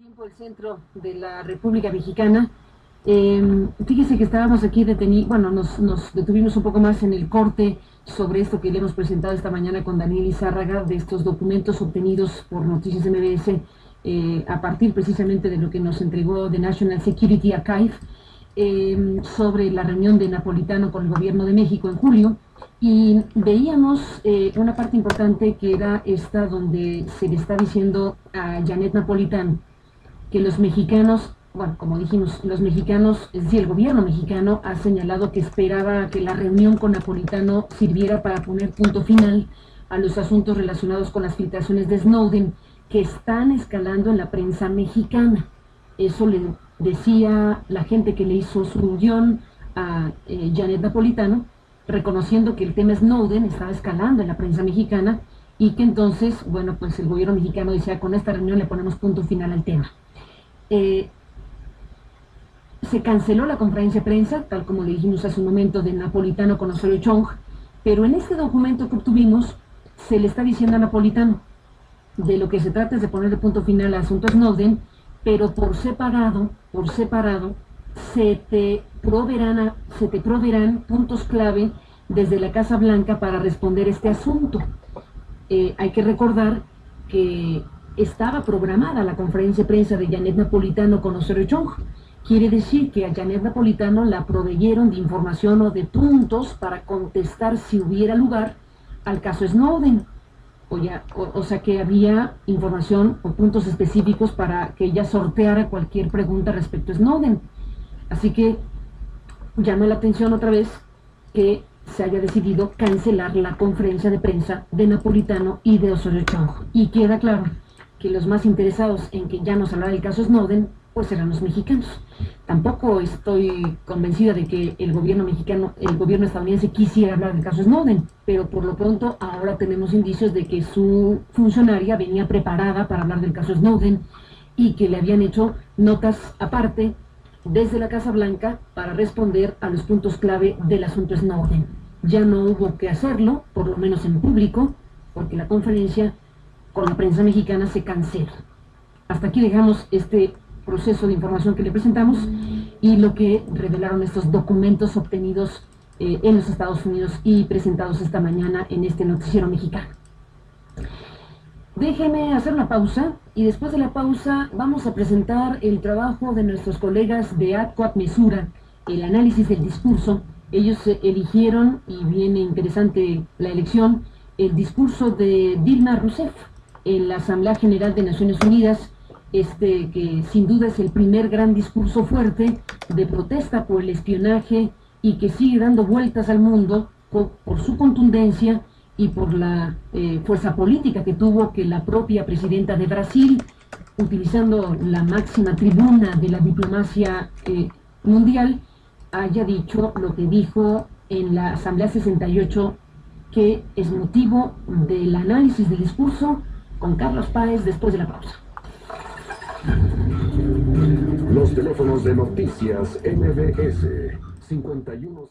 Tiempo el centro de la República Mexicana. Fíjese que estábamos aquí detenidos, bueno, nos detuvimos un poco más en el corte sobre esto que le hemos presentado esta mañana con Daniel Izárraga, de estos documentos obtenidos por Noticias MBS a partir precisamente de lo que nos entregó The National Security Archive sobre la reunión de Napolitano con el gobierno de México en julio, y veíamos una parte importante que era esta donde se le está diciendo a Janet Napolitano que los mexicanos, bueno, como dijimos, los mexicanos, es decir, el gobierno mexicano ha señalado que esperaba que la reunión con Napolitano sirviera para poner punto final a los asuntos relacionados con las filtraciones de Snowden que están escalando en la prensa mexicana. Eso le decía la gente que le hizo su guión a Janet Napolitano, reconociendo que el tema Snowden estaba escalando en la prensa mexicana y que entonces, bueno, pues el gobierno mexicano decía, con esta reunión le ponemos punto final al tema. Se canceló la conferencia de prensa, tal como le dijimos hace un momento, de Napolitano con Osorio Chong, pero en este documento que obtuvimos se le está diciendo a Napolitano de lo que se trata es de ponerle punto final al asunto Snowden, pero por separado se te proveerán puntos clave desde la Casa Blanca para responder este asunto. Hay que recordar que estaba programada la conferencia de prensa de Janet Napolitano con Osorio Chong. Quiere decir que a Janet Napolitano la proveyeron de información o de puntos para contestar si hubiera lugar al caso Snowden. O sea que había información o puntos específicos para que ella sorteara cualquier pregunta respecto a Snowden. Así que llama la atención otra vez que se haya decidido cancelar la conferencia de prensa de Napolitano y de Osorio Chong. Y queda claro que los más interesados en que ya nos hablara del caso Snowden, pues serán los mexicanos. Tampoco estoy convencida de que el gobierno estadounidense quisiera hablar del caso Snowden, pero por lo pronto ahora tenemos indicios de que su funcionaria venía preparada para hablar del caso Snowden y que le habían hecho notas aparte desde la Casa Blanca para responder a los puntos clave del asunto Snowden. Ya no hubo que hacerlo, por lo menos en público, porque la conferencia con la prensa mexicana se cancela. Hasta aquí dejamos este proceso de información que le presentamos y lo que revelaron estos documentos obtenidos en los Estados Unidos y presentados esta mañana en este noticiero mexicano. Déjeme hacer una pausa y después de la pausa vamos a presentar el trabajo de nuestros colegas de ADCOAT Mesura, el análisis del discurso. Ellos eligieron, y viene interesante la elección, el discurso de Dilma Rousseff en la Asamblea General de Naciones Unidas, que sin duda es el primer gran discurso fuerte de protesta por el espionaje y que sigue dando vueltas al mundo por su contundencia y por la fuerza política que tuvo que la propia presidenta de Brasil, utilizando la máxima tribuna de la diplomacia mundial, haya dicho lo que dijo en la Asamblea 68, que es motivo del análisis del discurso con Carlos Páez después de la pausa. Los teléfonos de Noticias MBS 51